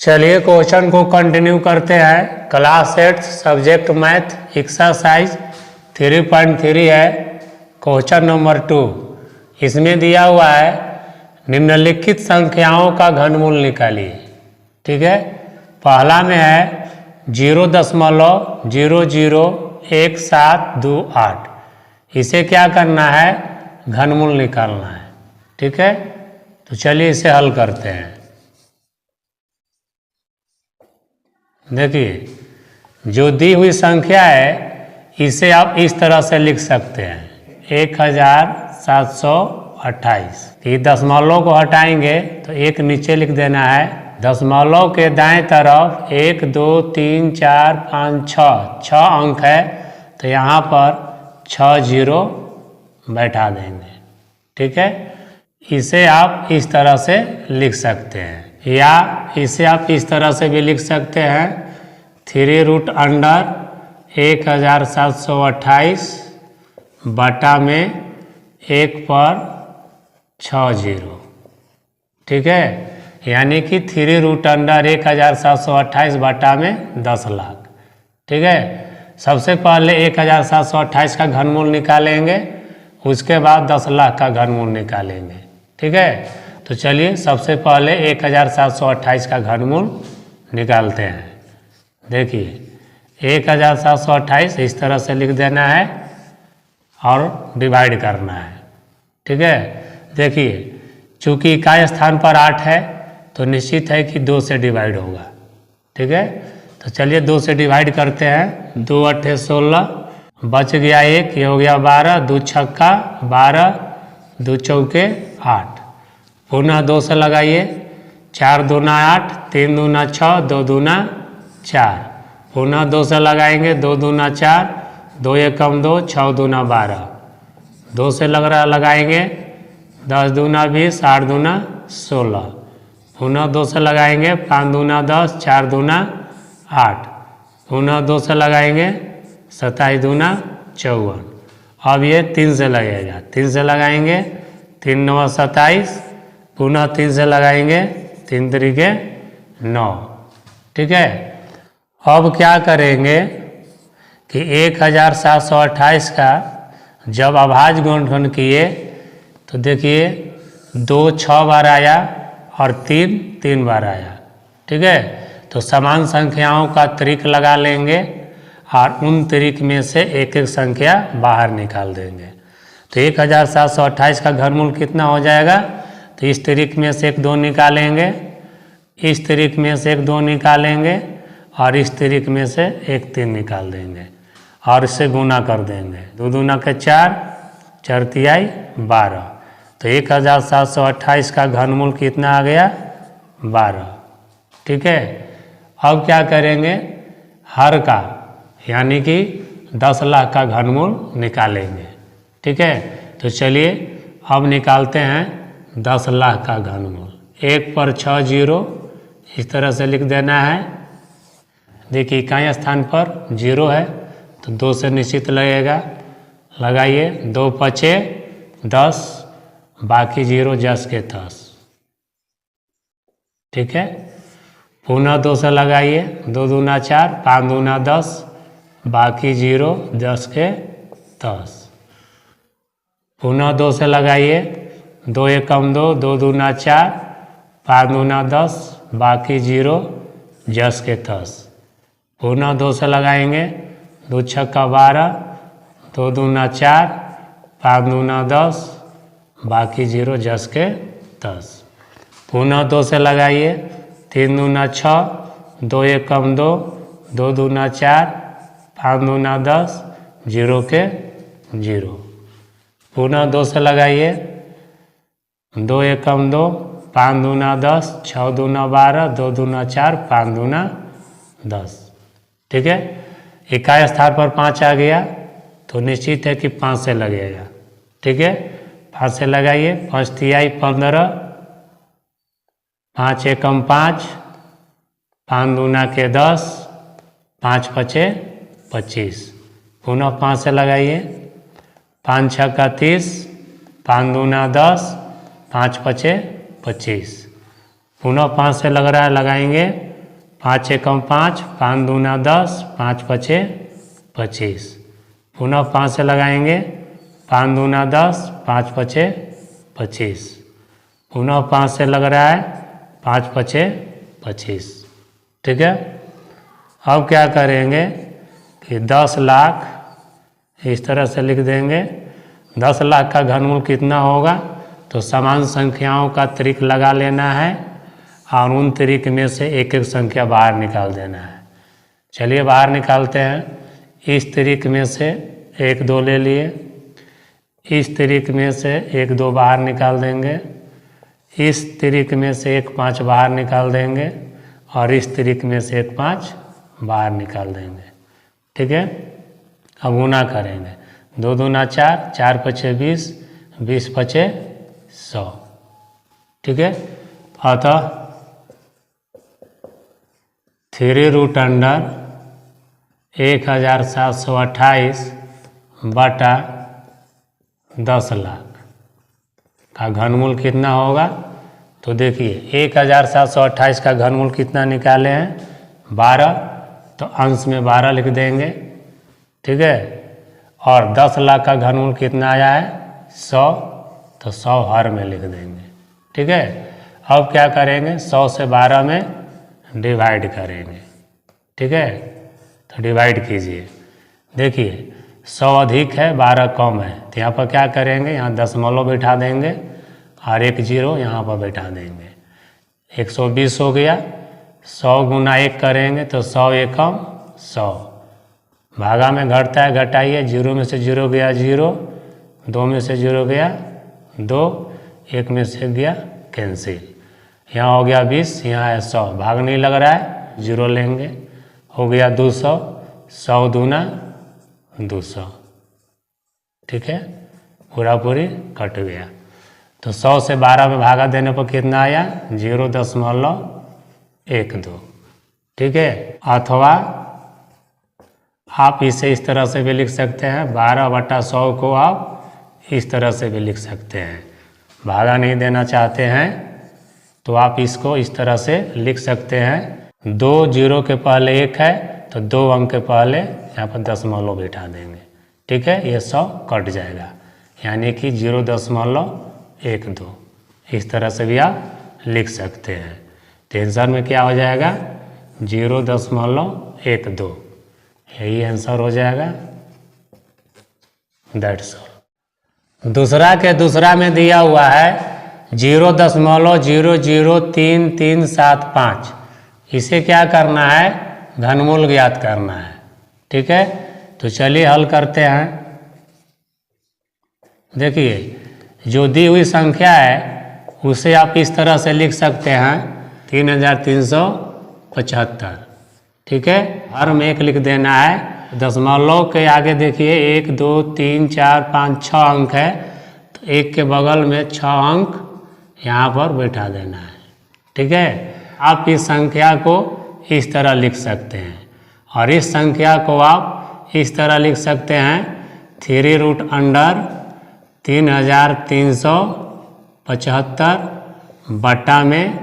चलिए क्वेश्चन को कंटिन्यू करते हैं। क्लास 8 सब्जेक्ट मैथ एक्सरसाइज 3.3 है। क्वेश्चन नंबर 2 इसमें दिया हुआ है निम्नलिखित संख्याओं का घनमूल निकालिए। ठीक है, पहला में है 0.001728। इसे क्या करना है, घनमूल निकालना है। ठीक है, तो चलिए इसे हल करते हैं। देखिए, जो दी हुई संख्या है इसे आप इस तरह से लिख सकते हैं 1728। ये दशमलव को हटाएंगे तो एक नीचे लिख देना है। दशमलव के दाएं तरफ 1 2 3 4 5 6 अंक है, तो यहाँ पर 6 जीरो बैठा देंगे। ठीक है, इसे आप इस तरह से लिख सकते हैं, या इसे आप इस तरह से भी लिख सकते हैं 3√1728 बटा में 1 पर 6 जीरो। ठीक है, यानी कि 3√1728 बटा में 10 लाख। ठीक है, सबसे पहले 1728 का घनमूल निकालेंगे, उसके बाद 10 लाख का घनमूल निकालेंगे। ठीक है, तो चलिए सबसे पहले 1728 का घनमूल निकालते हैं। देखिए 1728 इस तरह से लिख देना है और डिवाइड करना है। ठीक है, देखिए चूँकि इकाई स्थान पर 8 है तो निश्चित है कि 2 से डिवाइड होगा। ठीक है, तो चलिए 2 से डिवाइड करते हैं। 2 8 16, बच गया 1, ये हो गया 12, 2 छक्का 12, 2 चौके 8। पुनः 2 से लगाइए, 4 दूना 8, 3 दूना 6, 2 दूना 4। पुनः 2 से लगाएंगे, 2 दूना 4, 2 एकम 2, 6 दूना 12। 2 से लगाएंगे 10 दूना 20, 8 दूना 16। पुनः 2 से लगाएंगे 5 दूना 10, 4 दूना 8। पुनः 2 से लगाएंगे 27 दूना 54। अब ये 3 से लगेगा, 3 से लगाएंगे 3 9 27, पुनः 3 से लगाएंगे 3 3 9। ठीक है, अब क्या करेंगे कि 1728 का जब अभाज्य गुणनखंड किए तो देखिए 2 6 बार आया और 3 3 बार आया। ठीक है, तो समान संख्याओं का त्रिक लगा लेंगे और उन त्रिक में से एक एक संख्या बाहर निकाल देंगे। तो 1728 का घनमूल कितना हो जाएगा, तो इस त्रिक में से 1 2 निकालेंगे, इस त्रिक में से 1 2 निकालेंगे और इस त्रिक में से 1 3 निकाल देंगे और इससे गुना कर देंगे। 2 दूना के 4, 4 तिहाई 12। तो 1728 का घनमूल कितना आ गया, 12। ठीक है, अब क्या करेंगे, हर का यानी कि 10 लाख का घनमूल निकालेंगे। ठीक है, तो चलिए अब निकालते हैं 10 लाख का घनमूल। 1 पर 6 जीरो इस तरह से लिख देना है। देखिए इकाई स्थान पर 0 है तो 2 से निश्चित लगेगा, लगाइए। 2 5 10, बाकी 0 10 के 10। ठीक है, पुनः 2 से लगाइए, 2 दूना 4, 5 दूना 10, बाकी 0 10 के 10। पुनः 2 से लगाइए, 2 एकम 2, 2 दूना 4, 5 दूना 10, बाकी 0 10 के 10। पुनः 2 से लगाएंगे, 2 छक्का 12, 2 दूना 4, 5 दूना 10, बाकी 0 10 के 10। पुनः 2 से लगाइए, 3 दूना 6, 2 एकम 2, 2 दूना 4, 5 दूना 10, 0 के 0। पुनः 2 से लगाइए, 2 एकम 2, 5 दूना 10, 6 दूना 12, 2 दूना 4, 5 दूना 10। ठीक है, इकाई स्थान पर 5 आ गया तो निश्चित है कि 5 से लगेगा। ठीक है, 5 से लगाइए, 5 तिहाई 15, 5 एकम 5, 5 दूना के 10, 5 5 25। पुनः 5 से लगाइए, 5 छक्का 30, 5 दूना 10, 5 5 25। पुनः 5 से लग रहा है, लगाएंगे 5 एकम 5, 5 दूना 10, 5 पचे 25। पुनः 5 से लगाएंगे, 5 दूना 10, 5 पचे 25। पुनः 5 से लग रहा है, 5 पचे 25। ठीक है। अब क्या करेंगे कि 10 लाख इस तरह से लिख देंगे। 10 लाख का घनमूल कितना होगा, तो समान संख्याओं का त्रिक लगा लेना है और उन त्रिक में से एक एक संख्या बाहर निकाल देना है। चलिए बाहर निकालते हैं। इस त्रिक में से 1 2 ले लिए, इस त्रिक में से 1 2 बाहर निकाल देंगे, इस त्रिक में से 1 5 बाहर निकाल देंगे और इस त्रिक में से 1 5 बाहर निकाल देंगे। ठीक है। अब गुना करेंगे, 2 दूना 4, 4 पचे 20, 20 पचे 100। ठीक है। अतः 3 रूट अंडर 1728 बटा 10 लाख का घनमूल कितना होगा। तो देखिए 1728 का घनमूल कितना निकाले हैं, 12, तो अंश में 12 लिख देंगे। ठीक है। और 10 लाख का घनमूल कितना आया है, 100, तो 100 हर में लिख देंगे। ठीक है। अब क्या करेंगे, 100 से 12 में डिवाइड करेंगे। ठीक है। तो डिवाइड कीजिए। देखिए 100 अधिक है, 12 कम है, तो यहाँ पर क्या करेंगे, यहाँ दशमलव बैठा देंगे और 1 0 यहाँ पर बैठा देंगे। 120 हो गया। 100 गुना 1 करेंगे तो 100 एकम 100। भागा में घटता है, घटाइए, 0 में से 0 गया 0, 2 में से 0 गया 2, 1 में से गया कैंसिल। यहाँ हो गया 20, यहाँ है 100, भाग नहीं लग रहा है, 0 लेंगे, हो गया 200, 100 दूना 200। ठीक है। पूरा पूरी कट गया। तो 100 से 12 में भागा देने पर कितना आया, 0.12। ठीक है। अथवा आप इसे इस तरह से भी लिख सकते हैं, 12/100 को आप इस तरह से भी लिख सकते हैं। भागा नहीं देना चाहते हैं तो आप इसको इस तरह से लिख सकते हैं। 2 0 के पहले 1 है तो 2 अंक के पहले यहाँ पर दशमलव बैठा देंगे। ठीक है। ये 100 कट जाएगा, यानी कि 0.12। इस तरह से भी आप लिख सकते हैं। तो आंसर में क्या हो जाएगा, 0.12। यही आंसर हो जाएगा। That's all. दूसरा के दूसरा में दिया हुआ है 0.003375। इसे क्या करना है, घनमूल ज्ञात करना है। ठीक है। तो चलिए हल करते हैं। देखिए जो दी हुई संख्या है उसे आप इस तरह से लिख सकते हैं, 3375। ठीक है। हर में 1 लिख देना है। दशमलव के आगे देखिए 1 2 3 4 5 6 अंक है, तो 1 के बगल में 6 अंक यहाँ पर बैठा देना है। ठीक है। आप इस संख्या को इस तरह लिख सकते हैं और इस संख्या को आप इस तरह लिख सकते हैं, 3 रूट अंडर 3375 बटा में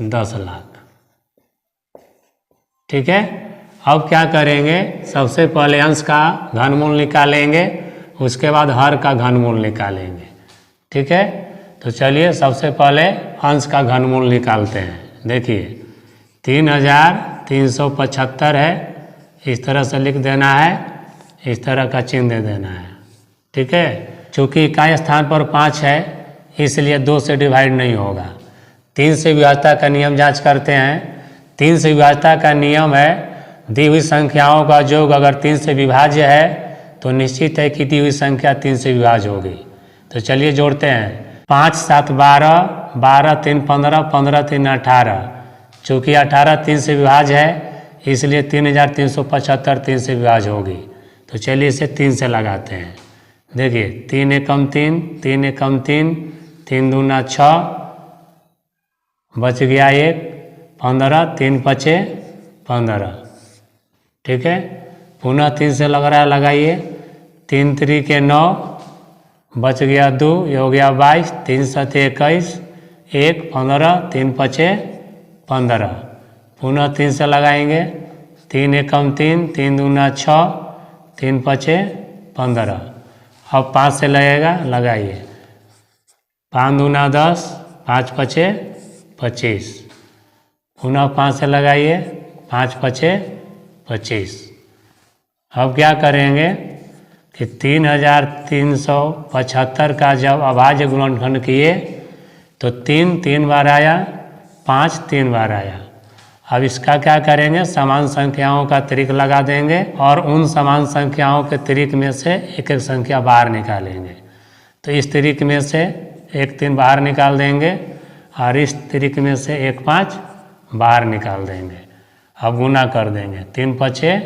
10 लाख। ठीक है। अब क्या करेंगे, सबसे पहले अंश का घनमूल निकालेंगे, उसके बाद हर का घनमूल निकालेंगे। ठीक है। तो चलिए सबसे पहले अंश का घनमूल निकालते हैं। देखिए 3375 है, इस तरह से लिख देना है, इस तरह का चिन्ह दे देना है। ठीक है। चूँकि इकाई स्थान पर 5 है इसलिए 2 से डिवाइड नहीं होगा। 3 से विभाज्यता का नियम जांच करते हैं। 3 से विभाज्यता का नियम है, दी हुई संख्याओं का योग अगर 3 से विभाज्य है तो निश्चित है कि दी हुई संख्या 3 से विभाज्य होगी। तो चलिए जोड़ते हैं, 5 7 12, 12 3 15, 15 3 18। चूँकि 18 3 से विभाज्य है इसलिए 3375 3 से विभाज्य होगी। तो चलिए इसे 3 से लगाते हैं। देखिए 3 एकम 3, 3 एकम 3, 3 दूना 6, बच गया 1, 15, 3 पचे 15। ठीक है। पुनः 3 से लग रहा है, लगाइए, 3 3 के 9, बच गया 2, ये हो गया 22, 3 7 21, 1 15, 3 पचे 15। पुनः 3 से लगाएंगे, 3 एकम 3, 3 दूना 6, 3 पचे 15। अब 5 से लगेगा, लगाइए, 5 दूना 10, 5 पचे 25। पुनः 5 से लगाइए, 5 पचे 25। अब क्या करेंगे कि 3375 का जब अभाज्य गुणनखंड किए तो 3 3 बार आया, 5 3 बार आया। अब इसका क्या करेंगे, समान संख्याओं का त्रिक लगा देंगे और उन समान संख्याओं के त्रिक में से एक एक संख्या बाहर निकालेंगे। तो इस त्रिक में से 1 3 बाहर निकाल देंगे और इस त्रिक में से 1 5 बाहर निकाल देंगे। अब गुना कर देंगे, 3 पचे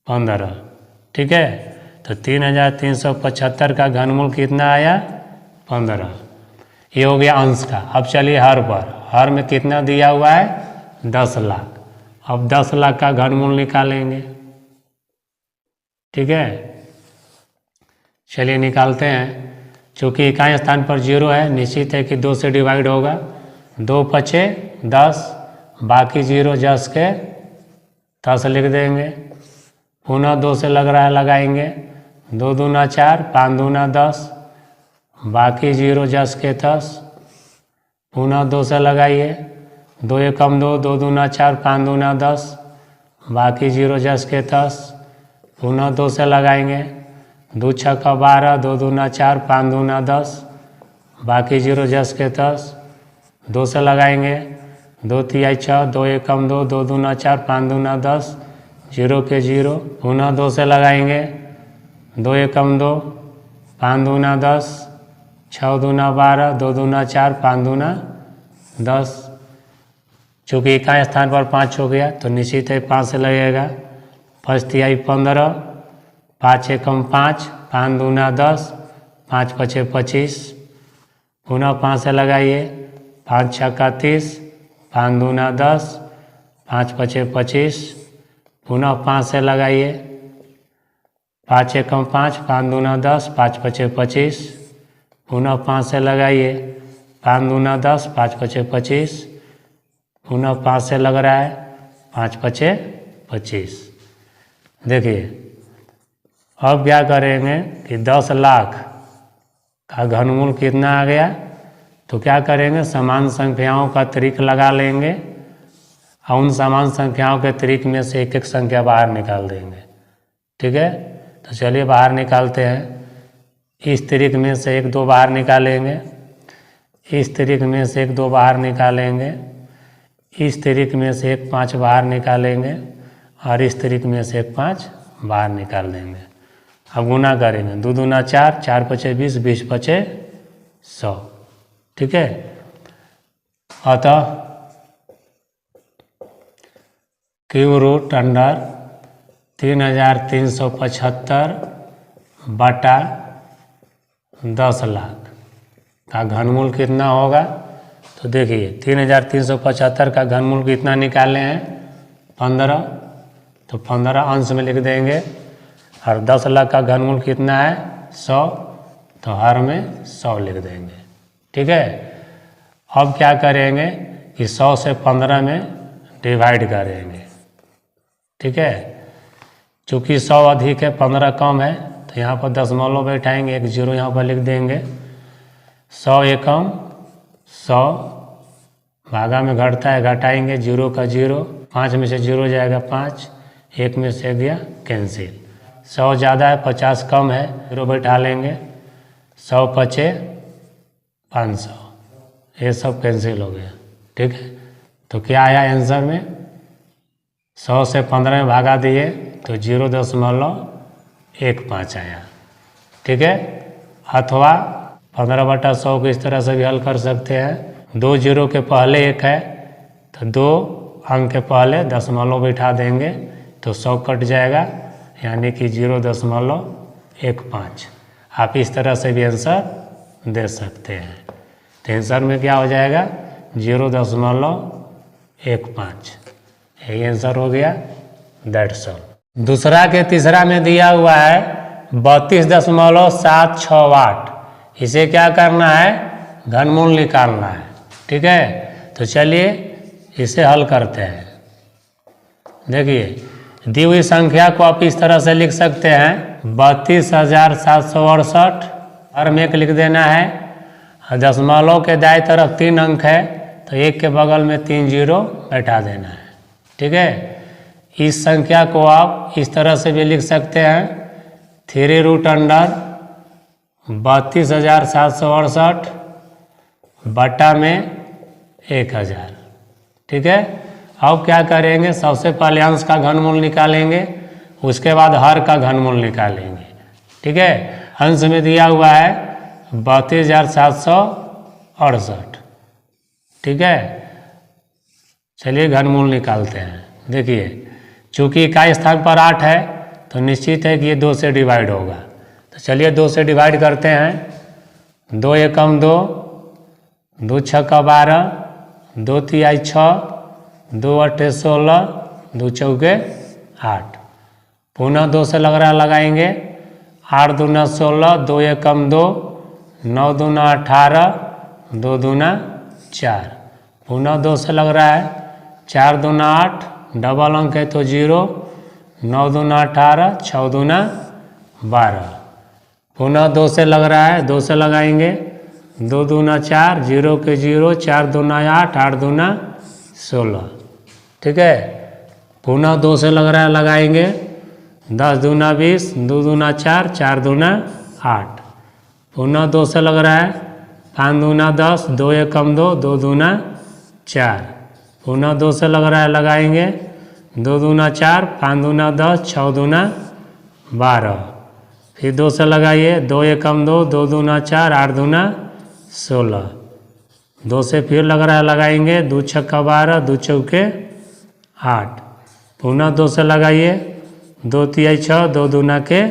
15, ठीक है। तो 3375 का घनमूल कितना आया, 15। ये हो गया अंश का। अब चलिए हर पर, हर में कितना दिया हुआ है, 10 लाख। अब 10 लाख का घनमूल निकालेंगे, ठीक है। चलिए निकालते हैं। चूँकि इकाई स्थान पर 0 है, निश्चित है कि 2 से डिवाइड होगा। 2 पचे 10, बाकी 0 10 के 10 लिख देंगे। पुनः 2 से लग रहा है, लगाएंगे, 2 दूना 4, 5 दूना 10, बाकी 0 10 के 10। पुनः 2 से लगाइए, 2 एकम 2, 2 दूना 4, 5 दूना 10, बाकी 0 10 के 10। पुनः 2 से लगाएंगे, 2 छक्का 12, 2 दूना 4, 5 दूना 10, बाकी 0 10 के 10। 2 से लगाएंगे, 2 तिहाई 6, 2 एकम 2, 2 दूना 4, 5 दूना 10, 0 के 0। पुनः 2 से लगाएंगे, 2 एकम 2, 5 दूना 10, 6 दूना 12, 2 दूना 4, 5 दूना 10। चूँकि इकाई स्थान पर 5 हो गया तो निश्चित है 5 से लगेगा। 5 तिहाई 15, 5 एकम 5, 5 दूना 10, 5 पचे 25। पुनः 5 से लगाइए, 5 छक्का 30, 5 दूना 10, 5 पचे 25। पुनः 5 से लगाइए, 5 एकम 5, 5 दूना 10, 5 पचे 25। पुनः 5 से लगाइए, 5 दूना 10, 5 पचे 25। पुनः 5 से लग रहा है, 5 पचे 25। देखिए अब क्या करेंगे कि 10 लाख का घनमूल कितना आ गया। तो क्या करेंगे, समान संख्याओं का त्रिक लगा लेंगे और उन समान संख्याओं के त्रिक में से एक एक संख्या बाहर निकाल देंगे, ठीक है। तो चलिए बाहर निकालते हैं। इस त्रिक में से 1 2 बाहर निकालेंगे, इस त्रिक में से 1 2 बाहर निकालेंगे, इस त्रिक में से 1 5 बाहर निकालेंगे और इस त्रिक में से 1 5 बाहर निकाल देंगे। अब गुना करेंगे, 2 दूना 4, 4 पचे 20, 20 पचे 100, ठीक है। अतः क्यूब रूट अंडर 3375 बटा 10 लाख का घनमूल कितना होगा। तो देखिए 3375 का घनमूल कितना निकाले हैं, 15। तो 15 अंश में लिख देंगे। और 10 लाख का घनमूल कितना है, 100। तो हर में 100 लिख देंगे, ठीक है। अब क्या करेंगे कि 100 से 15 में डिवाइड करेंगे, ठीक है। चूँकि 100 अधिक है 15 कम है तो यहाँ पर दशमलव बैठाएंगे, 1 0 यहाँ पर लिख देंगे। 100 एकम 100 भागा में घटता है, घटाएंगे, 0 का 0, 5 में से 0 जाएगा 5, 1 में से गया कैंसिल। 100 ज़्यादा है 50 कम है, 0 बैठा लेंगे। 100 पचे 500, ये सब कैंसिल हो गया, ठीक है। तो क्या आया आंसर में, 100 से 15 में भागा दिए तो 0.15 आया, ठीक है। अथवा 15/100 को इस तरह से भी हल कर सकते हैं। 2 0 के पहले 1 है तो 2 अंक के पहले दशमलव बैठा देंगे तो 100 कट जाएगा, यानी कि 0.15। आप इस तरह से भी आंसर दे सकते हैं। तो आंसर में क्या हो जाएगा, 0.15। यही आंसर हो गया, दैट्स ऑल। दूसरा के तीसरा में दिया हुआ है 32.76 वाट। इसे क्या करना है, घनमूल निकालना है, ठीक है। तो चलिए इसे हल करते हैं। देखिए दी हुई संख्या को आप इस तरह से लिख सकते हैं 32,768। हर में एक लिख देना है। दशमलव के दाएं तरफ 3 अंक है तो 1 के बगल में 3 जीरो बैठा देना है। ठीक है, इस संख्या को आप इस तरह से भी लिख सकते हैं 3√32,768 बटा में 1000। ठीक है, अब क्या करेंगे, सबसे पहले अंश का घनमूल निकालेंगे, उसके बाद हर का घनमूल निकालेंगे। ठीक है, अंश में दिया हुआ है 32,768। ठीक है, चलिए घनमूल निकालते हैं। देखिए चूंकि इकाई स्थान पर 8 है तो निश्चित है कि ये 2 से डिवाइड होगा, तो चलिए 2 से डिवाइड करते हैं। 2 एकम 2, 2 छक्का 12, 2 तिहाई 6, 2 अट्ठे 16, 2 चौके 8। पुनः 2 से लग रहा लगाएंगे। 8 दूना 16, 2 एकम 2, 9 दूना 18, 2 दूना 4। पुनः 2 से लग रहा है। 4 दूना 8, डबल अंक है तो 0, 9 दूना 18, 6 दूना 12। पुनः 2 से लग रहा है, 2 से लगाएंगे। 2 दूना 4, 0 के 0, 4 दूना 8, 8 दूना 16। ठीक है, पुनः 2 से लग रहा है लगाएंगे। 10 दूना 20, 2 दूना 4, 4 दूना 8। पुनः 2 से लग रहा है। 5 दूना 10, 2 एकम 2, 2 दूना 4। पुनः 2 से लग रहा है लगाएंगे। 2 दूना 4, 5 दूना 10, 6 दूना 12। फिर 2 से लगाइए। 2 एकम 2, 2 दूना 4, 8 दूना 16। 2 से फिर लग रहा है लगाएंगे। 2 छक्का 12, 2 चौके 8। पुनः 2 से लगाइए। 2 तिहाई 6, 2 दूना के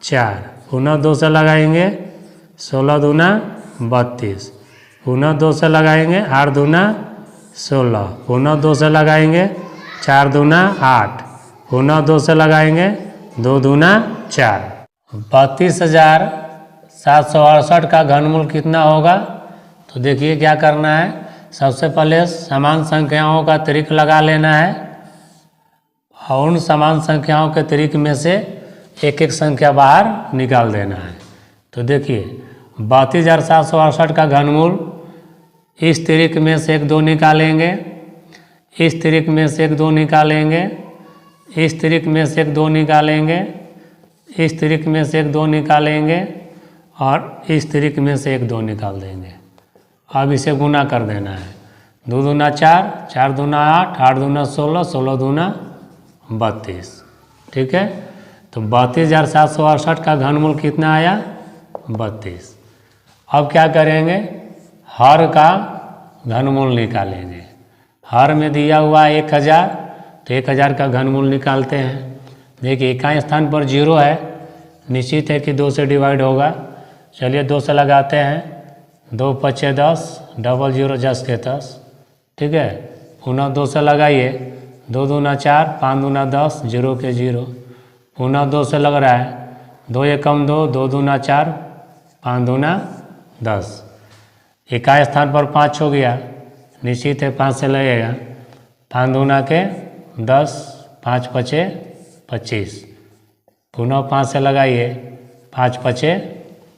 4। पुनः 2 से लगाएंगे। 16 दूना 32। पुनः 2 से लगाएंगे। 8 दूना 16। पुनः 2 से लगाएंगे। 4 दूना 8। पुनः 2 से लगाएंगे। 2 दूना 4। 32,768 का घनमूल कितना होगा? तो देखिए क्या करना है। सबसे पहले समान संख्याओं का त्रिक लगा लेना है और उन समान संख्याओं के त्रिक में से एक एक संख्या बाहर निकाल देना है। तो देखिए 32,768 का घनमूल इस त्रिक में से 1 2 निकालेंगे, इस त्रिक में से 1 2 निकालेंगे, इस त्रिक में से 1 2 निकालेंगे, इस त्रिक में से 1 2 निकालेंगे और इस त्रिक में से 1 2 निकाल देंगे। अब इसे गुना कर देना है। 2 दूना 4, 4 दूना 8, 8 दूना 16, 16 दूना 32। ठीक है, तो 32,768 का घनमूल कितना आया? 32। अब क्या करेंगे, हर का घनमूल निकालेंगे। हर में दिया हुआ 1000, तो 1000 का घनमूल निकालते हैं। देखिए इकाई स्थान पर 0 है, निश्चित है कि 2 से डिवाइड होगा। चलिए 2 से लगाते हैं। 2 पचे 10, डबल 0 10 के 10। ठीक है, पुनः 2 से लगाइए। 2 दूना 4, 5 दूना 10, 0 के 0। पुनः 2 से लग रहा है। 2 एकम 2, 2 दूना 4, 5 दूना 10। इकाई स्थान पर 5 हो गया, निश्चित है 5 से लगेगा। 5 दूना के 10, 5 पचे 25। पुनः 5 से लगाइए। 5 पचे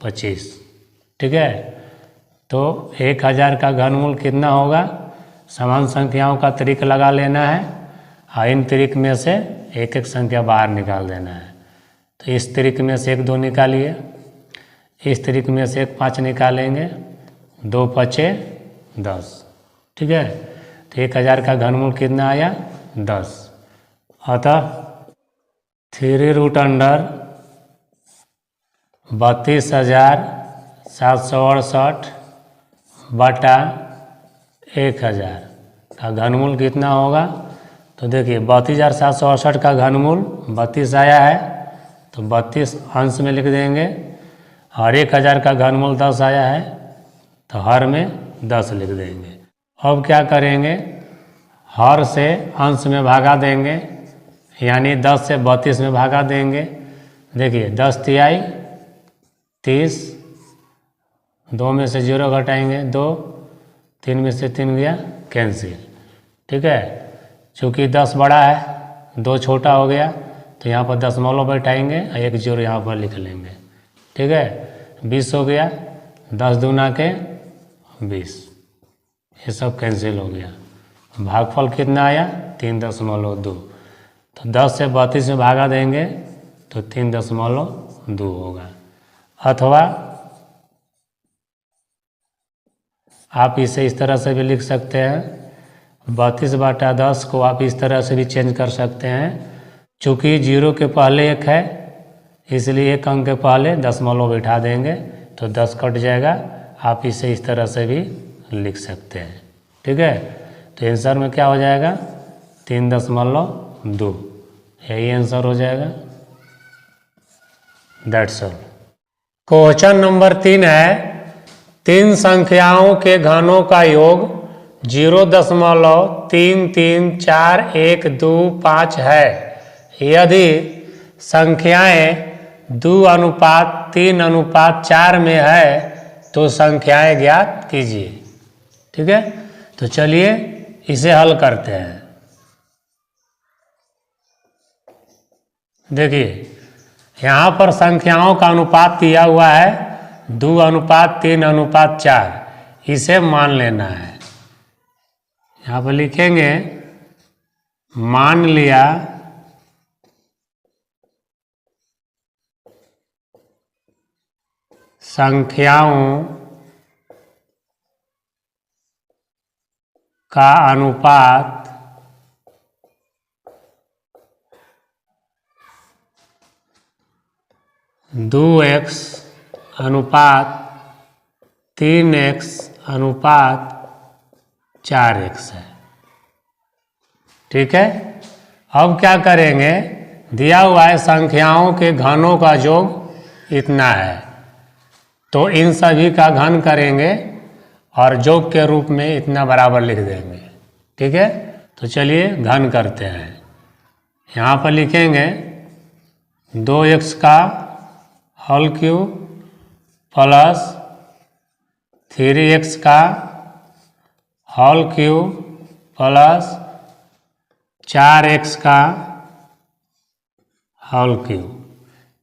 25। ठीक है, तो 1000 का घनमूल कितना होगा? समान संख्याओं का त्रिक लगा लेना है और इन त्रिक में से एक एक संख्या बाहर निकाल देना है। तो इस त्रिक में से 1 2 निकालिए, इस त्रिक में से 1 5 निकालेंगे। 2 पचे 10। ठीक है, तो 1000 का घनमूल कितना आया? 10। अतः 3√32,768 बटा 1000 का घनमूल कितना होगा? तो देखिए 32,768 का घनमूल 32 आया है, तो 32 अंश में लिख देंगे। और 1000 का घनमूल 10 आया है, तो हर में 10 लिख देंगे। अब क्या करेंगे, हर से अंश में भागा देंगे, यानी 10 से 32 में भागा देंगे। देखिए 10 तिहाई 30, 2 में से 0 घटाएंगे 2, 3 में से 3 गया कैंसिल। ठीक है, चूँकि 10 बड़ा है 2 छोटा हो गया तो यहाँ पर दशमलव बैठाएंगे और 1 0 यहाँ पर लिख लेंगे। ठीक है, 20 हो गया, 10 दूना के 20, ये सब कैंसिल हो गया। भागफल कितना आया? 3.2। तो 10 से 32 में भागा देंगे तो 3.2 होगा। अथवा आप इसे इस तरह से भी लिख सकते हैं, 32/10 को आप इस तरह से भी चेंज कर सकते हैं। चूँकि 0 के पहले 1 है इसलिए 1 अंक के पहले दशमलव बैठा देंगे तो 10 कट जाएगा। आप इसे इस तरह से भी लिख सकते हैं। ठीक है, तो आंसर में क्या हो जाएगा? 3.2, यही आंसर हो जाएगा। That's all. क्वेश्चन नंबर 3 है, 3 संख्याओं के घनों का योग 0.33412 है। यदि संख्याएं 2:3:4 में है तो संख्याएं ज्ञात कीजिए। ठीक है, तो चलिए इसे हल करते हैं। देखिए यहाँ पर संख्याओं का अनुपात दिया हुआ है 2:3:4, इसे मान लेना है। यहाँ पर लिखेंगे मान लिया संख्याओं का अनुपात 2x अनुपात 3x अनुपात 4x है। ठीक है, अब क्या करेंगे? दिया हुआ है संख्याओं के घनों का योग इतना है तो इन सभी का घन करेंगे और योग के रूप में इतना बराबर लिख देंगे। ठीक है, तो चलिए घन करते हैं। यहाँ पर लिखेंगे 2x का होल क्यूब प्लस 3x का होल क्यूब प्लस 4x का होल क्यूब,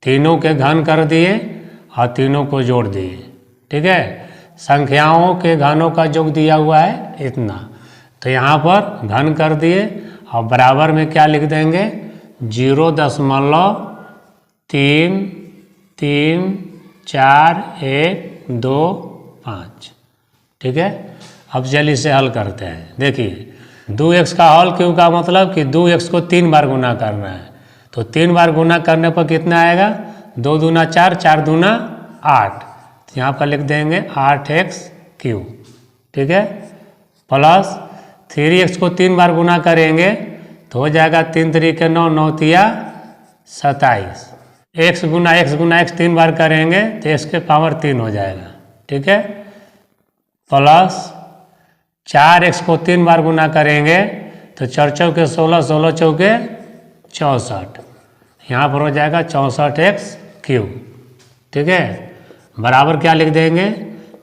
तीनों के घन कर दिए और तीनों को जोड़ दिए। ठीक है, संख्याओं के घनों का योग दिया हुआ है इतना, तो यहाँ पर घन कर दिए और बराबर में क्या लिख देंगे? 0.33412 ठीक है, अब चलिए इसे हल करते हैं। देखिए 2x का होल क्यूब का मतलब कि 2x को 3 बार गुना करना है, तो 3 बार गुना करने पर कितना आएगा? 2 दूना 4, 4 दूना 8, तो यहाँ पर लिख देंगे 8x क्यूब। ठीक है, प्लस 3x को 3 बार गुना करेंगे तो हो जाएगा 3 3 9, 9 तिया 27, x गुना x 3 बार करेंगे तो x के पावर 3 हो जाएगा। ठीक है, प्लस 4x को 3 बार गुना करेंगे तो 4 चौके 16, 16 चौके 64, यहाँ पर हो जाएगा 64x क्यूब। ठीक है, बराबर क्या लिख देंगे?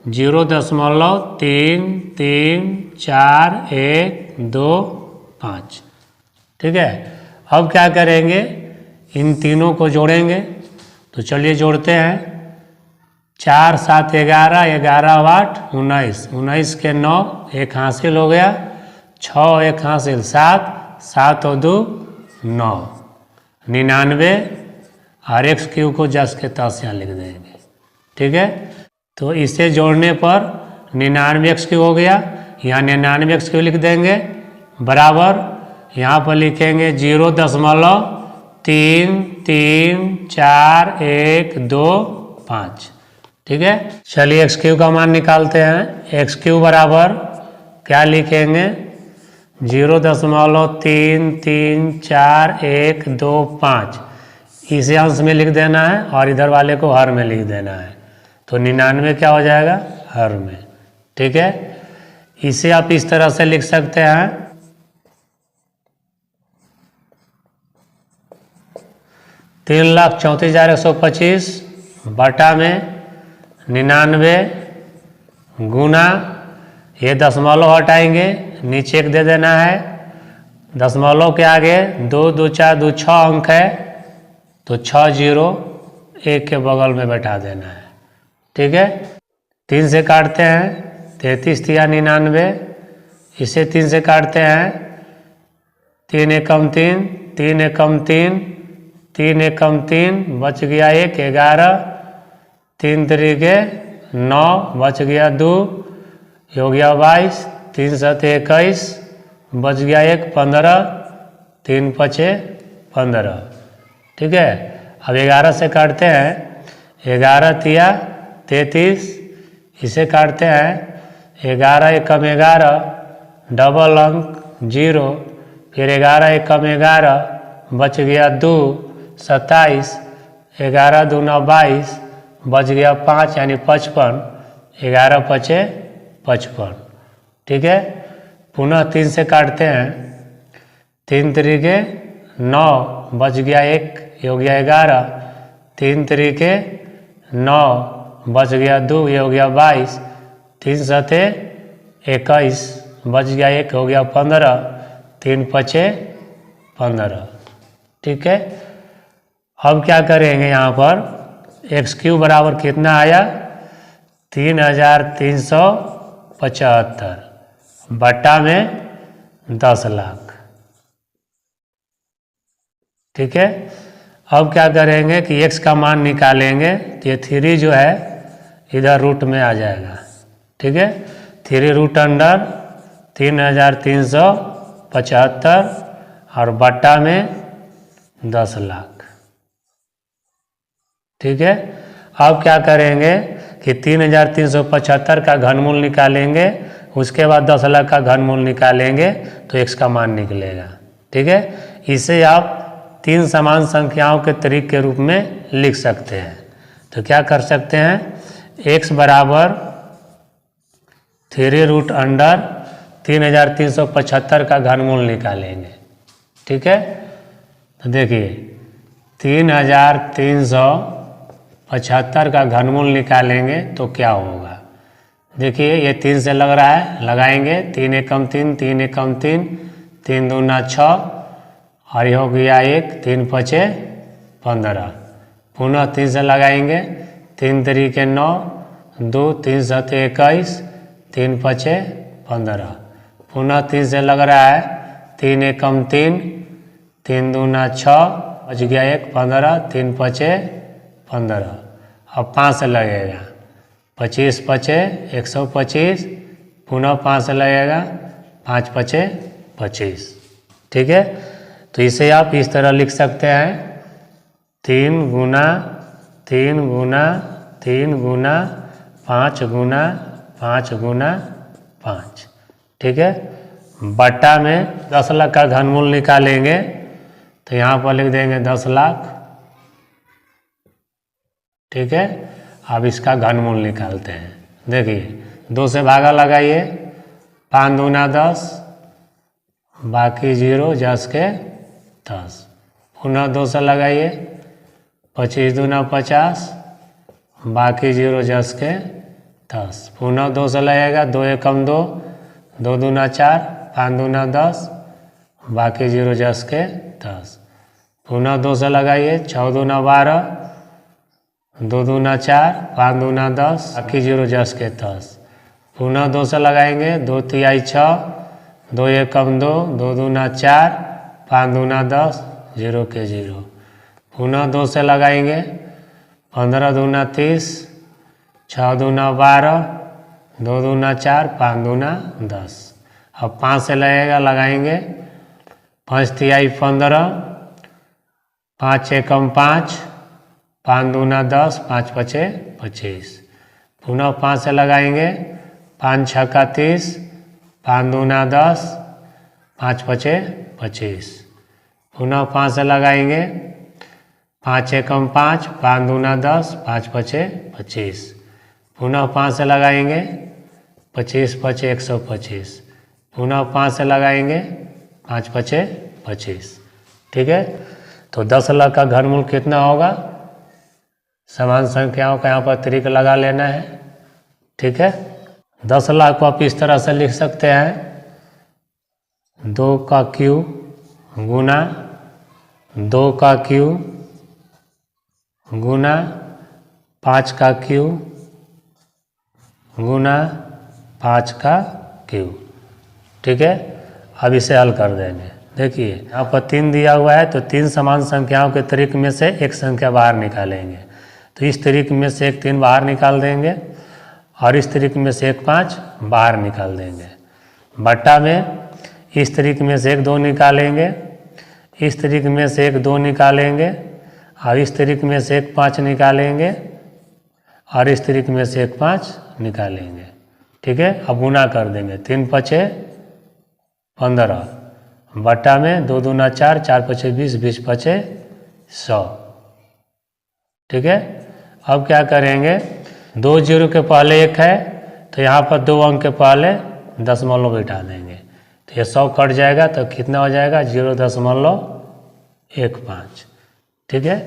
0.33412 ठीक है, अब क्या करेंगे? इन तीनों को जोड़ेंगे, तो चलिए जोड़ते हैं। 4 7 11, 11 8 19, 19 के 9, 1 हासिल हो गया, 6 1 हासिल 7, 7 और 2 9, 99 और x क्यूब को 10 के 10 यहाँ लिख देंगे। ठीक है, तो इसे जोड़ने पर 99x क्यूब हो गया, यहाँ 99x क्यूब लिख देंगे, बराबर यहाँ पर लिखेंगे 0.33412 ठीक है। चलिए x क्यूब का मान निकालते हैं। x क्यूब बराबर क्या लिखेंगे? 0.33412 इसे अंश में लिख देना है और इधर वाले को हर में लिख देना है, तो 99 क्या हो जाएगा? हर में। ठीक है, इसे आप इस तरह से लिख सकते हैं 3,34,125 बटा में 99 गुना, ये दशमलव हटाएंगे, नीचे एक दे देना है दशमलव के आगे 2 2 4 2 6 अंक है, तो 6 0 1 के बगल में बैठा देना है। ठीक है, 3 से काटते हैं 33 तिया 99, इसे 3 से काटते हैं 3 एकम 3 3 एकम 3 3 एकम 3 बच गया 1 11 3 तरीके 9 बच गया 2 हो गया 22 3 7 21 बच गया 1 15 3 5 15। ठीक है, अब 11 से काटते हैं 11 तिया 33, इसे काटते हैं 11 एकम 11 डबल अंक 0, फिर 11 एकम 11 बच गया 2 27 11 दूना 22 बच गया 5 यानी 55 11 5 55। ठीक है, पुनः 3 से काटते हैं 3 तरीके 9 बच गया 1 हो गया 11 3 तरीके 9 बच गया 2 ये हो गया 22 3 7 21 बच गया 1 हो गया 15 3 5 15। ठीक है, अब क्या करेंगे यहाँ पर एक्स क्यू बराबर कितना आया 3375 बट्टा में 10 लाख। ठीक है, अब क्या करेंगे कि x का मान निकालेंगे, तो ये 3 जो है इधर रूट में आ जाएगा। ठीक है, 3 रूट अंडर 3375 और बट्टा में 10 लाख। ठीक है, अब क्या करेंगे कि 3375 का घनमूल निकालेंगे, उसके बाद 10 लाख का घनमूल निकालेंगे तो x का मान निकलेगा। ठीक है, इसे आप 3 समान संख्याओं के तरीके के रूप में लिख सकते हैं। तो क्या कर सकते हैं, x बराबर 3 रूट अंडर 3375 का घनमूल निकालेंगे। ठीक है, तो देखिए 3375 का घनमूल निकालेंगे तो क्या होगा। देखिए ये 3 से लग रहा है, लगाएंगे 3 एकम 3 3 एकम 3 3 दूना 6 और ये हो गया 1 3 5 15। पुनः 3 से लगाएंगे 3 तरीके 9 2 3 7 21 3 5 15। पुनः 3 से लग रहा है 3 एकम 3 3 दूना 6 बच गया 1 15 3 5 15। अब 5 से लगेगा 25 5 125, पुनः 5 से लगेगा 5 5 25। ठीक है, तो इसे आप इस तरह लिख सकते हैं 3 गुना 3 गुना 3 गुना 5 गुना 5 गुना 5। ठीक है, बट्टा में 10 लाख का घनमूल निकालेंगे तो यहाँ पर लिख देंगे 10 लाख। ठीक है, अब इसका घनमूल निकालते हैं। देखिए 2 से भागा लगाइए 5 दूना 10 बाकी 0 10 के 10। पुनः 2 से लगाइए 25 दूना 50 बाकी 0 10 के 10। पुनः 2 से लगेगा 2 एकम 2 2 दूना 4 5 दूना 10 बाकी 0 10 के 10। पुनः 2 से लगाइए 6 दूना 12 2 दूना 4 5 दूना 10 बाकी 0 10 के 10। पुनः 2 से लगाएंगे 2 तिहाई 6 2 एकम 2 2 दूना 4 5 दूना 10 0 के 0। पुनः 2 से लगाएंगे 15 दूना 30 6 दूना 12 2 दूना 4 5 दूना 10। अब 5 से लगेगा, लगाएंगे 5 तिहाई 15 5 एकम 5 5 दूना 10 5 5 25। पुनः 5 से लगाएंगे 5 छक्का 30 5 दूना 10 5 5 25। पुनः 5 से लगाएंगे 5 एकम 5 5 दूना 10 5 5 25। पुनः 5 से लगाएंगे 25 5 125। पुनः 5 से लगाएंगे 5 5 25। ठीक है, तो 10 लाख का घनमूल कितना होगा, समान संख्याओं का यहाँ पर तरीका लगा लेना है। ठीक है, 10 लाख को आप इस तरह से लिख सकते हैं 2 का क्यूब गुना 2 का क्यू गुना 5 का क्यू गुना 5 का क्यू। ठीक है, अब इसे हल कर देंगे। देखिए यहाँ पर 3 दिया हुआ है, तो 3 समान संख्याओं के तरीके में से एक संख्या बाहर निकालेंगे। तो इस तरीके में से एक 3 बाहर निकाल देंगे और इस तरीके में से एक 5 बाहर निकाल देंगे। बट्टा में इस तरीके में से एक 2 निकालेंगे, इस तरीके में से एक 2 निकालेंगे और इस तरीके में से एक 5 निकालेंगे और इस तरीके में से एक 5 निकालेंगे। ठीक है, अब गुना कर देंगे। 3 पचे 15 बट्टा में 2 दूना 4, 4 पचे 20, 20 पचे 100। ठीक है, अब क्या करेंगे, 2 जीरो के पहले 1 है तो यहाँ पर 2 अंक के पहले दशमलव बिठा देंगे। तो ये 100 कट जाएगा तो कितना हो जाएगा 0.15। ठीक है,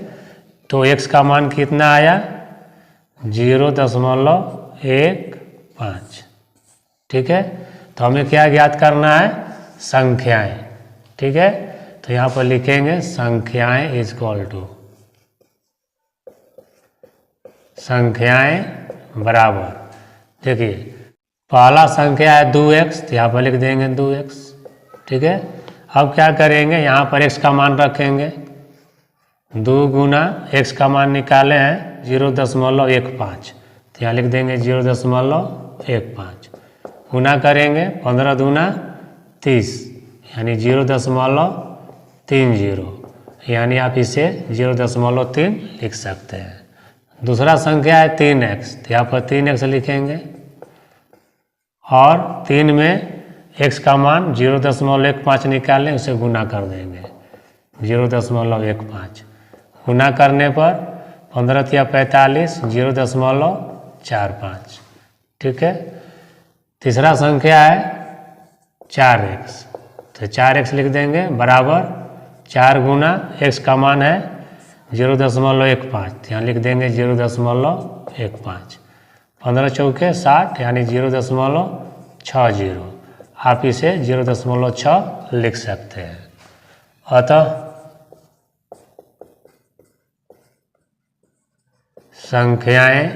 तो x का मान कितना आया 0.15। ठीक है, तो हमें क्या ज्ञात करना है, संख्याएं। ठीक है, तो यहाँ पर लिखेंगे संख्याएं इक्वल टू संख्याएं बराबर। देखिए पहला संख्या है 2x, तो यहाँ पर लिख देंगे 2x। ठीक है, अब क्या करेंगे, यहाँ पर x का मान रखेंगे, 2 गुना x का मान निकाले हैं 0.15, तो यहाँ लिख देंगे 0.15। गुना करेंगे 15 दूना 30 यानी 0.30, यानी आप इसे 0.3 लिख सकते हैं। दूसरा संख्या है 3x, तो यहाँ पर 3x लिखेंगे और 3 में x का मान 0.15 निकालें, उसे गुना कर देंगे 0.15। गुना करने पर 15 या 45 0.45। ठीक है, तीसरा संख्या है 4x, तो 4x लिख देंगे बराबर 4 गुना x का मान है 0.15, यहाँ लिख देंगे 0.15। 15 चौके 60 यानी 0.60, आप इसे 0.6 लिख सकते हैं। अतः संख्याएं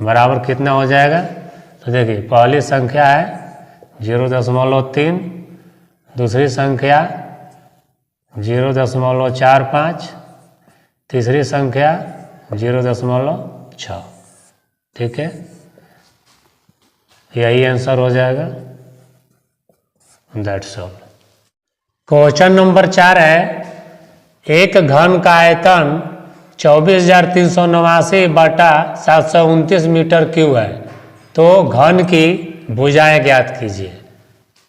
बराबर कितना हो जाएगा, तो देखिए पहली संख्या है 0.3, दूसरी संख्या 0.45, तीसरी संख्या 0.6। ठीक है, यही आंसर हो जाएगा। That's all. क्वेश्चन नंबर 4 है, एक घन का आयतन 24,389 बटा 729 मीटर क्यूब है, तो घन की भुजाएं ज्ञात कीजिए।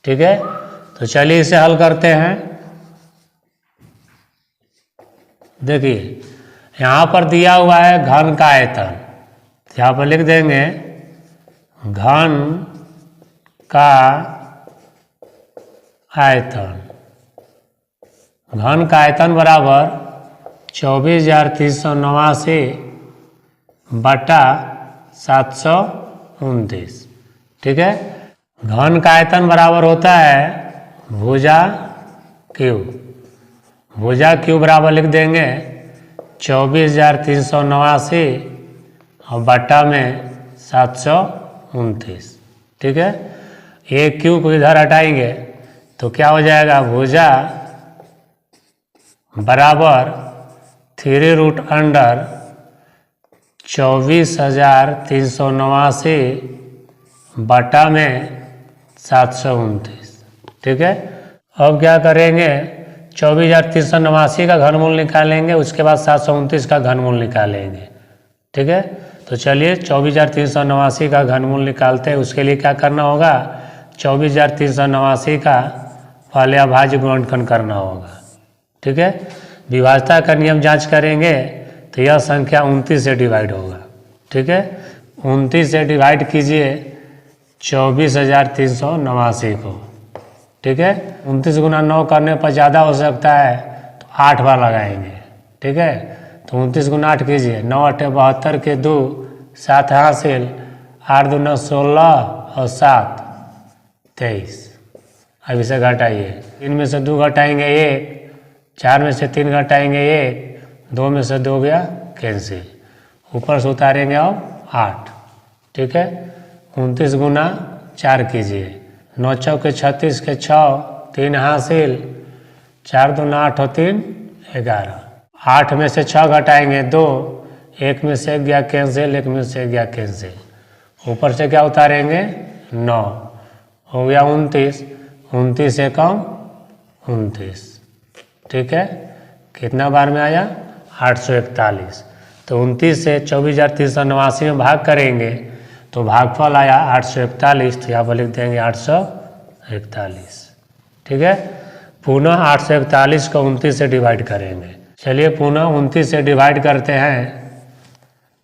ठीक है, तो चलिए इसे हल करते हैं। देखिए यहाँ पर दिया हुआ है घन का आयतन, यहाँ पर लिख देंगे घन का आयतन। घन का आयतन बराबर 24,389 बटा 729। ठीक है, घन का आयतन बराबर होता है भुजा क्यूब। भुजा क्यूब बराबर लिख देंगे 24,389 और बटा में 729। ठीक है, ये क्यूब को इधर हटाएंगे तो क्या हो जाएगा, भुजा बराबर 3√अंडर 24,389 बटा में 729। ठीक है, अब क्या करेंगे, 24,389 का घनमूल निकालेंगे, उसके बाद 729 का घनमूल निकालेंगे। ठीक है, तो चलिए 24,389 का घनमूल निकालते हैं। उसके लिए क्या करना होगा, 24,389 का पहले अभाज्य गुणनखंड करना होगा। ठीक है, विभाज्यता का नियम जांच करेंगे तो यह संख्या 29 से डिवाइड होगा। ठीक है, 29 से डिवाइड कीजिए 24,389 को। ठीक है, 29 गुना 9 करने पर ज़्यादा हो सकता है तो 8 बार लगाएंगे। ठीक है, तो 29 गुना 8 कीजिए, 9 8 72 के 2 7 हासिल, 8 2 9 16 और 7 23। अब इसे घटाइए, 3 में से 2 घटाएंगे 1, 4 में से 3 घटाएंगे 1, 2 में से 2 गया कैंसिल, ऊपर से उतारेंगे अब 8। ठीक है, 29 गुना 4 कीजिए, 9 चौके 36 के 6, 3 हासिल, 4 दूना 8 और 3 11। 8 में से 6 घटाएंगे 2, 1 में से 1 गया कैंसिल, 1 में से 1 गया कैंसिल, ऊपर से क्या उतारेंगे 9, हो गया 29, 29 से कम 29। ठीक है, कितना बार में आया 841। तो 29 से 24,389 में भाग करेंगे तो भागफल आया 841, तो यहाँ पर लिख देंगे 841। ठीक है, पुनः 841 को 29 से डिवाइड करेंगे। चलिए पुनः 29 से डिवाइड करते हैं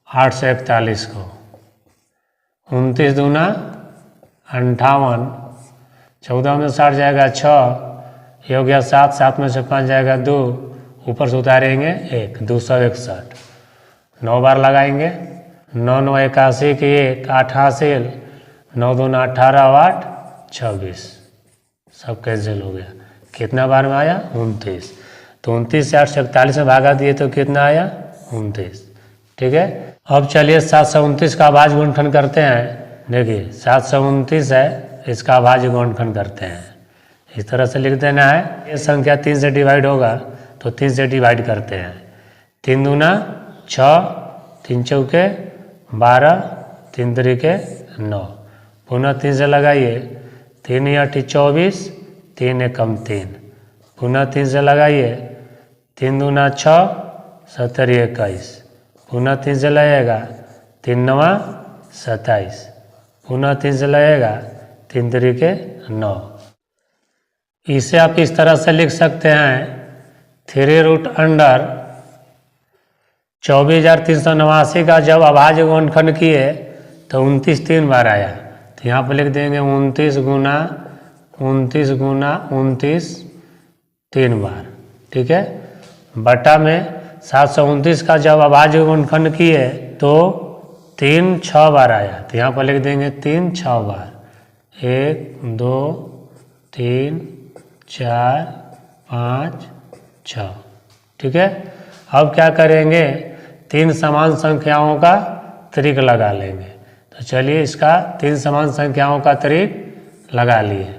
841 को। 29 दूना 58, 14 में 60 जाएगा 6, ये हो गया 7, 7 में से 5 जाएगा 2, ऊपर से उतारेंगे 1, 261। 9 बार लगाएंगे, 9 9 81 की 1, 8 हासिल, 9 दूना 18 और 8 26, सब कैंसिल हो गया। कितना बार में आया 29। तो 29 से 841 में भागा दिए तो कितना आया 29। ठीक है, अब चलिए 729 का अभाज्य गुणनखंड करते हैं। देखिए 729 है, इसका अभाज्य गुणनखंड करते हैं। इस तरह से लिख देना है, ये संख्या 3 से डिवाइड होगा तो 3 से डिवाइड करते हैं। 3 दूना 6, 3 चौके 12, 3 तरीके 9, पुनः 3 से लगाइए, 3 8 24, 3 एकम 3, पुनः 3 से लगाइए, 3 दूना 6, 17 21, पुनः 3 से लगेगा, 3 9 27, पुनः 3 से लगेगा, 3 तरीके 9। इसे आप इस तरह से लिख सकते हैं, 3 रूट अंडर 24,389 का जब अभाज्य गुणनखंड किए तो 29 3 बार आया, तो यहाँ पर लिख देंगे 29 गुना 29 3 बार। ठीक है, बटा में 729 का जब अभाज्य गुणनखंड किए तो 3 6 बार आया, तो यहाँ पर लिख देंगे 3 6 बार, 1 2 3 4 5 6। ठीक है, अब क्या करेंगे, 3 समान संख्याओं का त्रिक लगा लेंगे। तो चलिए इसका 3 समान संख्याओं का त्रिक लगा लिए,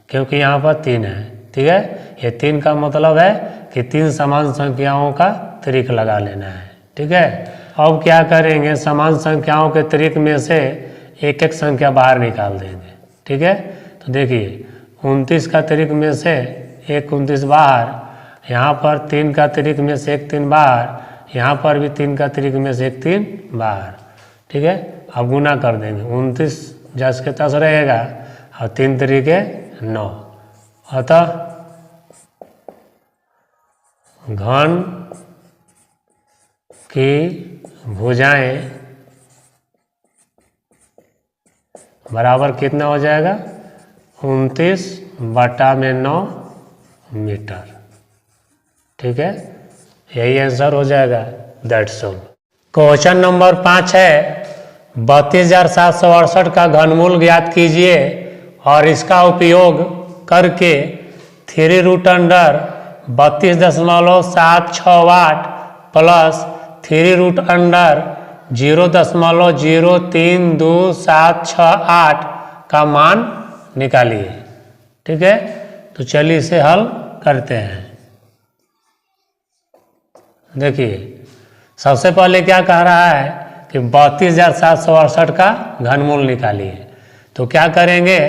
क्योंकि यहाँ पर 3 है। ठीक है, ये 3 का मतलब है कि 3 समान संख्याओं का त्रिक लगा लेना है। ठीक है, अब क्या करेंगे, समान संख्याओं के त्रिक में से एक एक संख्या बाहर निकाल देंगे। ठीक है, तो देखिए 29 का त्रिक में से एक 29 बाहर, यहाँ पर 3 का त्रिक में से एक 3 बाहर, यहाँ पर भी 3 का त्रिक में से एक 3 बाहर। ठीक है, अब गुना कर देंगे, 29 जस के तस रहेगा और 3 तरीके 9, अतः घन की भुजाएं बराबर कितना हो जाएगा 29/9 मीटर। ठीक है, यही आंसर हो जाएगा, दैट्स ऑल। क्वेश्चन नंबर 5 है, 32,768 का घनमूल ज्ञात कीजिए और इसका उपयोग करके 3 root under 32.768 plus 3 root under 0.03278 का मान निकालिए। ठीक है, तो चलिए इसे हल करते हैं। देखिए सबसे पहले क्या कह रहा है कि 32,768 का घनमूल निकालिए। तो क्या करेंगे,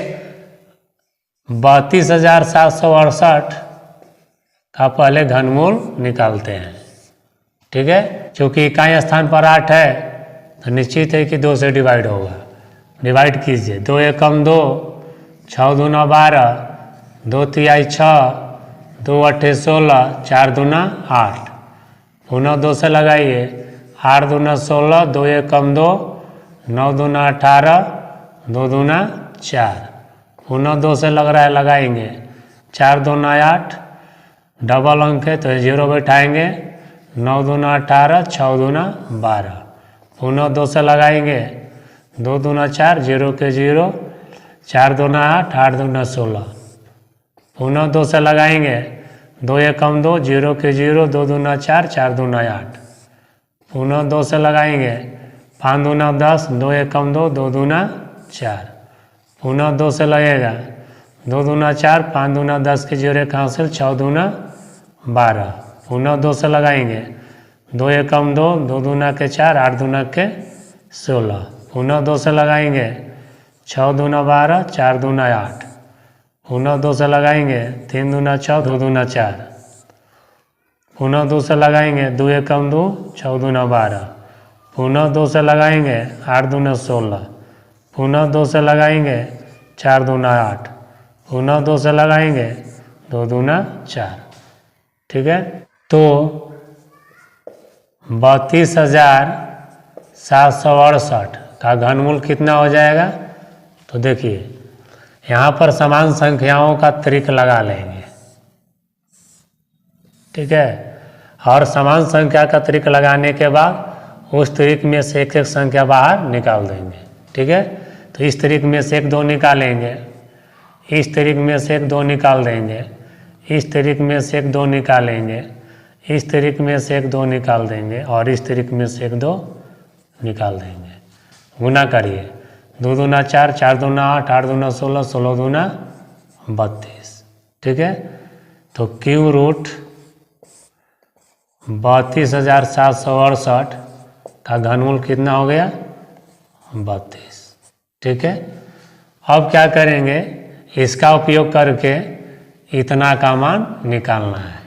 32,768 का पहले घनमूल निकालते हैं। ठीक है, क्योंकि इकाई स्थान पर 8 है तो निश्चित है कि 2 से डिवाइड होगा। डिवाइड कीजिए, 2 एकम 2, 6 दूना 12, 2 तिहाई 6, 2 अट्ठे 16, 4 दूना 8, पुनः 2 से लगाइए, 8 दूना 16, 2 एकम 2, 9 दूना 18, 2 दूना 4, पुनः 2 से लग रहा है लगाएंगे, 4 दूना 8, डबल अंक है तो 0 बैठाएंगे, 9 दूना 18, 6 दूना 12, पुनः 2 से लगाएंगे, 2 दूना 4, 0 के 0, 4 दूना 8, 8 दूना 16, पुनः 2 से लगाएंगे, 2 एकम 2, 0 के 0, 2 दूना 4, 4 दूना 8। पुनः 2 से लगाएंगे, 5 दूना 10, 2 एकम 2, 2 दूना 4। पुनः 2 से लगेगा, 2 दूना 4, 5 दूना 10 के 0 एक हासिल, 6 दूना 12। पुनः 2 से लगाएंगे, 2 एकम 2, 2 दूना के 4, 8 दूना के 16। पुनः 2 से लगाएंगे, 6 दूना 12, 4 दूना 8। पुनः 2 से लगाएंगे, 3 दूना 6, 2 दूना 4। पुनः 2 से लगाएंगे, 2 एकम 2, 6 दूना 12। पुनः 2 से लगाएंगे, 8 दूना 16। पुनः 2 से लगाएंगे, 4 दूना 8। पुनः 2 से लगाएंगे, 2 दूना 4। ठीक है, तो 32,768 का घनमूल कितना हो जाएगा? तो देखिए यहाँ पर समान संख्याओं का त्रिक लगा लेंगे। ठीक है, और समान संख्या का त्रिक लगाने के बाद उस त्रिक में से एक एक संख्या बाहर निकाल देंगे। ठीक है, तो इस त्रिक में से 1 2 निकालेंगे, इस त्रिक में से 1 2 निकाल देंगे, इस त्रिक में से 1 2 निकालेंगे, इस त्रिक में से 1 2 निकाल देंगे, और इस त्रिक में से 1 2 निकाल देंगे। गुना करिए, 2 दूना 4, 4 दूना 8, 8 दूना 16, 16 दूना 32। ठीक है, तो क्यू रूट 32,768 का घनमूल कितना हो गया? 32। ठीक है, अब क्या करेंगे, इसका उपयोग करके इतना का मान निकालना है।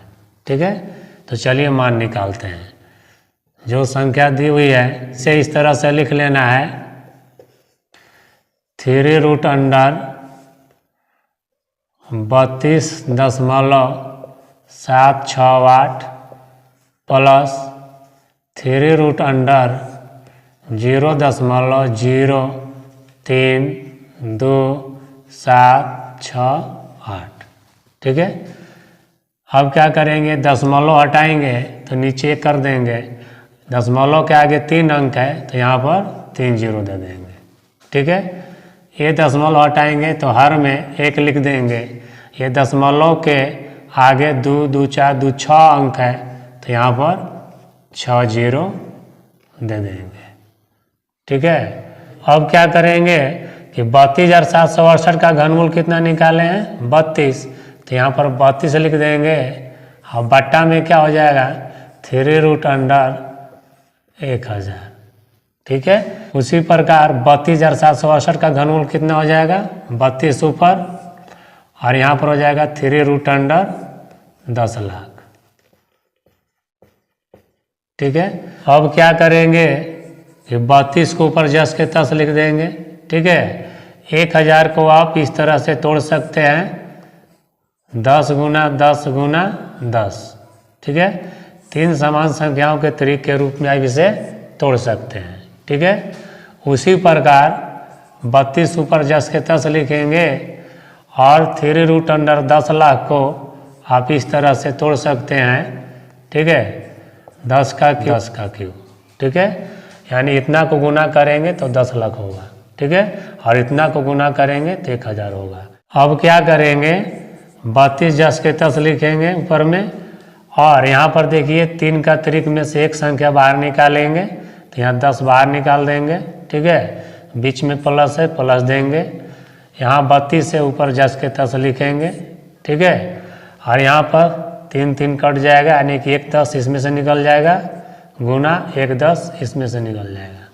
ठीक है, तो चलिए मान निकालते हैं। जो संख्या दी हुई है इसे इस तरह से लिख लेना है, 3 root under 32.768 plus 3 root under 0.032768। ठीक है, अब क्या करेंगे, दशमलव हटाएंगे तो नीचे कर देंगे, दशमलव के आगे 3 अंक है तो यहाँ पर 3 जीरो दे देंगे। ठीक है, ये दशमलव हटाएंगे तो हर में 1 लिख देंगे, ये दशमलव के आगे 2 2 4 2 6 अंक है तो यहाँ पर 6 जीरो दे देंगे। ठीक है, अब क्या करेंगे कि 32,768 का घनमूल कितना निकाले हैं? 32, तो यहाँ पर 32 लिख देंगे, और बट्टा में क्या हो जाएगा? 3 रूट अंडर 1000। ठीक है, उसी प्रकार 32,768 का घनमूल कितना हो जाएगा? 32 ऊपर, और यहाँ पर हो जाएगा 3 रूट अंडर 10 लाख। ठीक है, अब क्या करेंगे कि 32 को ऊपर जस के तस लिख देंगे। ठीक है, 1000 को आप इस तरह से तोड़ सकते हैं, 10 गुना 10 गुना 10। ठीक है, 3 समान संख्याओं के त्रिक के रूप में आप इसे तोड़ सकते हैं। ठीक है, उसी प्रकार 32 ऊपर जस के तस लिखेंगे, और 3 रूट अंडर 10 लाख को आप इस तरह से तोड़ सकते हैं। ठीक है, 10 का क्यूब 10 का क्यूब। ठीक है, यानी इतना को गुना करेंगे तो 10 लाख होगा। ठीक है, और इतना को गुना करेंगे तो 1000 होगा। अब क्या करेंगे, 32 जस के तस लिखेंगे ऊपर में, और यहाँ पर देखिए 3 का त्रिक में से एक संख्या बाहर निकालेंगे तो यहाँ 10 बाहर निकाल देंगे। ठीक है, बीच में प्लस है, प्लस देंगे, यहाँ 32 से ऊपर जस के तस लिखेंगे। ठीक है, और यहाँ पर 3 3 कट जाएगा, यानी कि 1 10 इसमें से निकल जाएगा, गुना 1 10 इसमें से निकल जाएगा।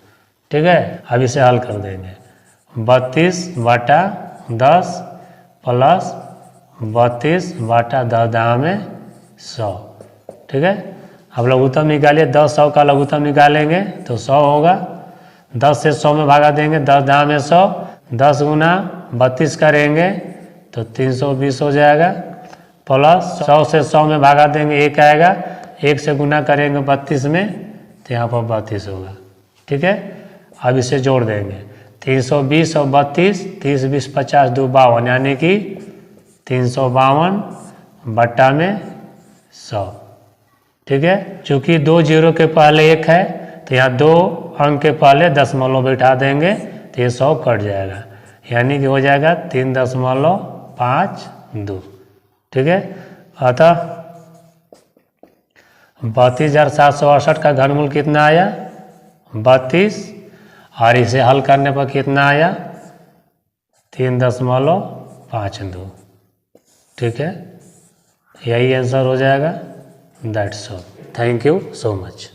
ठीक है, अब इसे हल कर देंगे, 32/10 प्लस 32/10 में 100। ठीक है, अब लघुत्तम निकालिए, 10 100 का लघुत्तम निकालेंगे तो 100 होगा, 10 से 100 में भागा देंगे, 10 में 100, 10 गुना 32 करेंगे तो 320 हो जाएगा, प्लस 100 से 100 में भागा देंगे 1 आएगा, 1 से गुना करेंगे 32 में तो यहाँ पर 32 होगा। ठीक है, अब इसे जोड़ देंगे, 320 और 32, 30 20 50 2 52, यानी कि 352 में 100। ठीक है, चूँकि 2 जीरो के पहले 1 है तो यहाँ 2 अंक के पहले दशमलव बैठा देंगे तो ये 100 कट जाएगा, यानी कि हो जाएगा 3.52। ठीक है। अतः 32,768 का घनमूल कितना आया 32, और इसे हल करने पर कितना आया 3.52। ठीक है, यही आंसर हो जाएगा। That's all. Thank you so much.